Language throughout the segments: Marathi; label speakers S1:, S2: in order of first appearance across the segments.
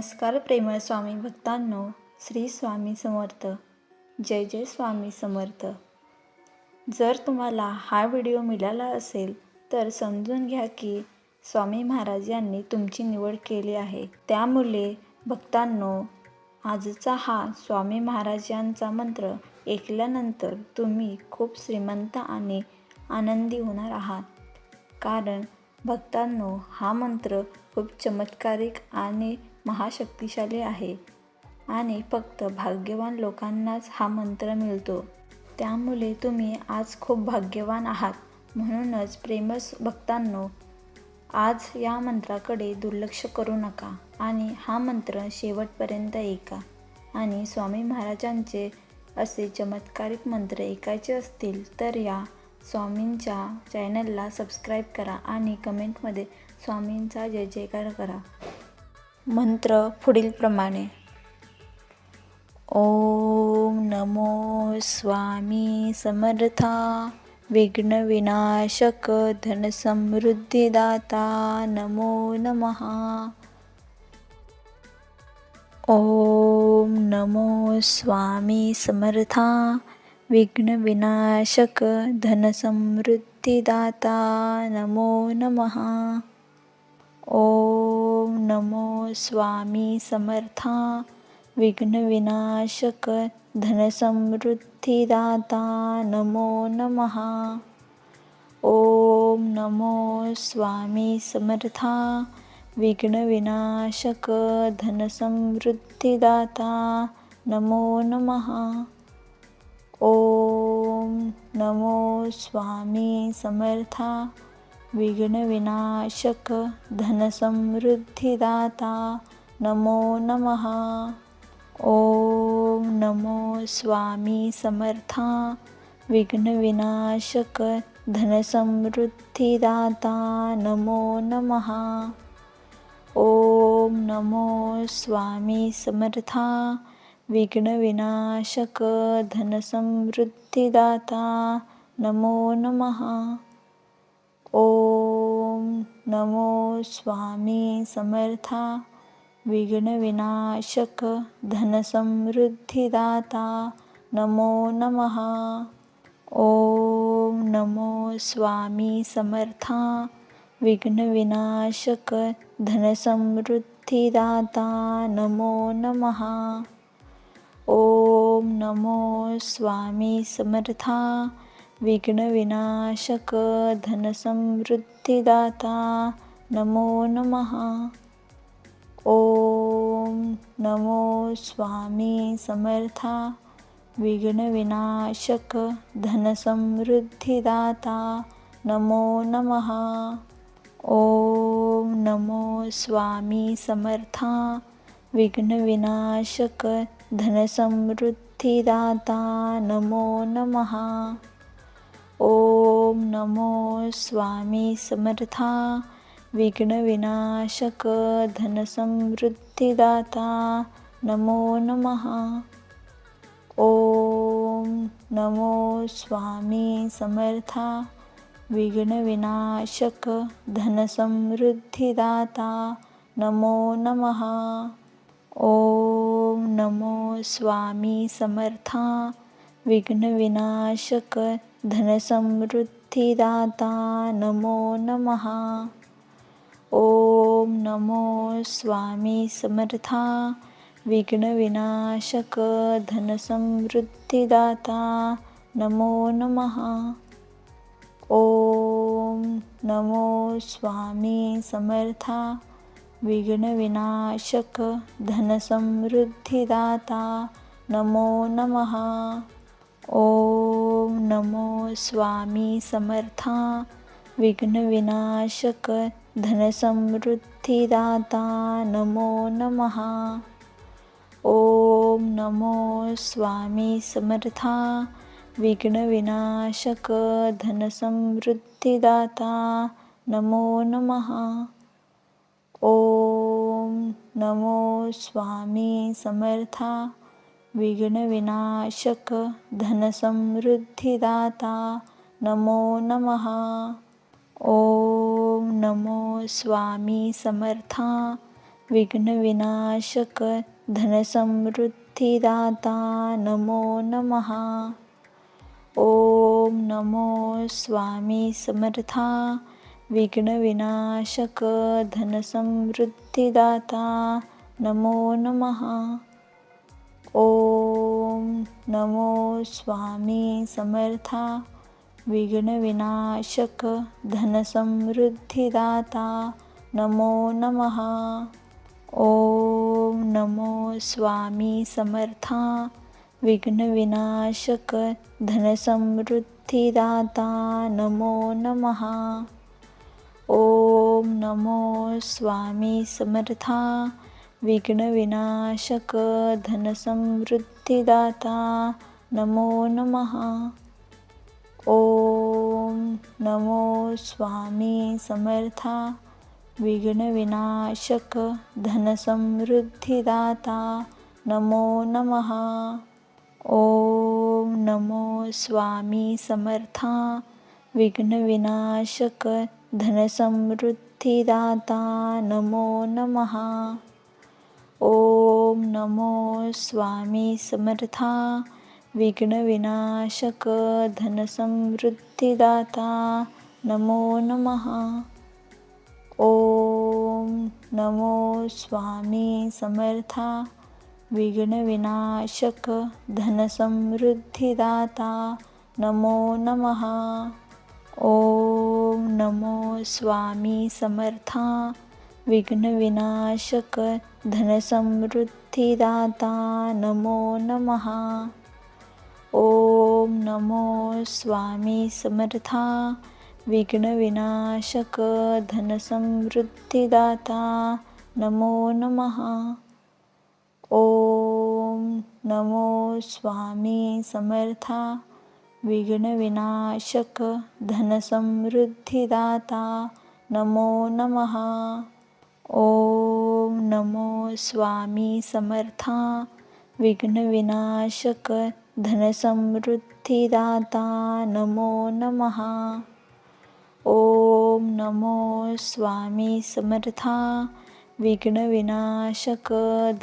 S1: नमस्कार प्रेमळ स्वामी भक्तांनो, श्री स्वामी समर्थ. जय जय स्वामी समर्थ. जर तुम्हाला हा व्हिडिओ मिळाला असेल तर समजून घ्या की स्वामी महाराज यांनी तुमची निवड केली आहे. त्यामुळे भक्तांनो, आजचा हा स्वामी महाराज यांचा मंत्र ऐकल्यानंतर तुम्ही खूप श्रीमंत आणि आनंदी होणार आहात. कारण भक्तांनो, हा मंत्र खूप चमत्कारिक आणि महाशक्तिशाली आहे आणि फक्त भाग्यवान लोकांनाच हा मंत्र मिळतो. त्यामुळे तुम्ही आज खूप भाग्यवान आहात. म्हणूनच प्रेमळ भक्तांनो, आज या मंत्राकडे दुर्लक्ष करू नका आणि हा मंत्र शेवटपर्यंत ऐका. आणि स्वामी महाराजांचे असे चमत्कारिक मंत्र ऐकायचे असतील तर या स्वामींच्या चॅनलला सबस्क्राईब करा आणि कमेंटमध्ये स्वामींचा जय जयकार करा. मंत्र पुढीलप्रमाणे. ओम नमो स्वामी समर्था, विघ्न विनाशक धनसमृद्धिदाता नमो नमः. ओम नमो स्वामी समर्था, विघ्न विनाशक धनसमृद्धिदाता नमो नमः. ओम नमो स्वामी समर्था, विघ्न विनाशक धनसमृद्धिदाता नमो नमः. ओम नमो स्वामी समर्था, विघ्न विनाशक धनसमृद्धिदाता नमो नमः. ओम नमो स्वामी समर्था, विघ्न विनाशक धनसमृद्धिदाता नमो नमः. ओम नमो स्वामी समर्था, विघ्न विनाशक धनसमृद्धिदाता नमो नमः. ओम नमो स्वामी समर्था, विघ्न विनाशक धनसमृद्धिदाता नमो नमः. ओम नमो स्वामी समर्था, विघ्न विनाशक धनसमृद्धिदाता नमो नमः. ओम नमो स्वामी समर्था, विघ्न विनाशक धनसमृद्धिदाता नमो नमः. ओम नमो स्वामी समर्था, विघ्न विनाशक धनसमृद्धिदाता नमो नमः. ओम नमो स्वामी समर्था, विघ्न विनाशक धनसमृद्धिदाता नमो नमः. ओम नमो स्वामी समर्था, विघ्न विनाशक धनसमृद्धिदाता नमो नमः. ओम नमो स्वामी समर्था, विघ्न विनाशक धनसमृद्धिदाता नमो नमः. ओम नमो स्वामी समर्था, विघ्न विनाशक धनसमृद्धिदाता नमो नमः. ओम नमो स्वामी समर्था, विघ्न विनाशक धनसमृद्धिदाता नमो नमः. ओम नमो स्वामी समर्था, विघ्न विनाशक धनसमृद्धिदाता नमो नमः. ओम नमो स्वामी समर्था, विघ्न विनाशक धनसमृद्धिदाता नमो नमः. ओम नमो स्वामी समर्था, विघ्न विनाशक धनसमृद्धिदाता नमो नमः. ओम नमो स्वामी समर्था, विघ्न विनाशक धनसमृद्धिदाता नमो नमः. ओम नमो स्वामी समर्था, विघ्न विनाशक धनसमृद्धिदाता नमो नमः. ओम नमो स्वामी समर्था, विघ्नविनाशक धनसमृद्धिदाता नमो नमः. ओम नमो स्वामी समर्था विघ्नविनाशक धनसमृद्धिदाता नमो नमः. ओम नमो स्वामी समर्था विघ्नविनाशक धनसमृद्धिदाता नमो नमः. ओम नमो स्वामी समर्था विघ्नविनाशक धनसमृद्धिदाता नमो नमः. ओम नमो स्वामी समर्था विघ्नविनाशक धनसमृद्धिदाता नमो नमः. ओम नमो स्वामी समर्था विघ्नविनाशक धनसमृद्धिदाता नमो नमः. ओम नमो स्वामी समर्था विघ्नविनाशक धनसमृद्धिदाता नमो नमः. ओम नमो स्वामी समर्था विघ्नविनाशक धनसमृद्धिदाता नमो नमः. ओम नमो स्वामी समर्था विघ्नविनाशक धनसमृद्धिदाता नमो नमः. ओम नमो स्वामी समर्था विघ्नविनाशक धनसमृद्धिदाता नमो नमः. ओम नमो स्वामी समर्था विघ्नविनाशक धनसमृद्धिदाता नमो नमः. ओम नमो स्वामी समर्था विघ्नविनाशक धनसमृद्धिदाता नमो नमः. ओम नमो स्वामी समर्था विघ्नविनाशक धनसमृद्धिदाता नमो नमः. ओम नमो स्वामी समर्था विघ्नविनाशक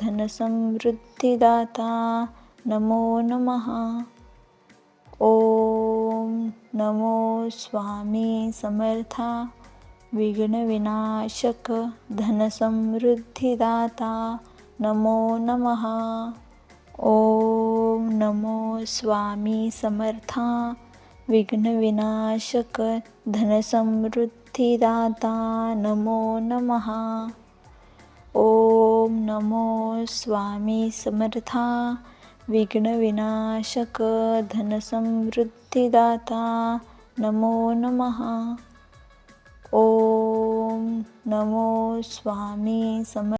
S1: धनसमृद्धिदाता नमो नमः. ओम नमो स्वामी समर्था विघ्नविनाशक धनसमृद्धिदाता नमो नमः. ओम नमो स्वामी समर्था विघ्नविनाशक धनसमृद्धिदाता नमो नमः. ओम नमो स्वामी समर्था विघ्नविनाशक धनसमृद्धिदाता नमो नमः. ओम नमो स्वामी समर्था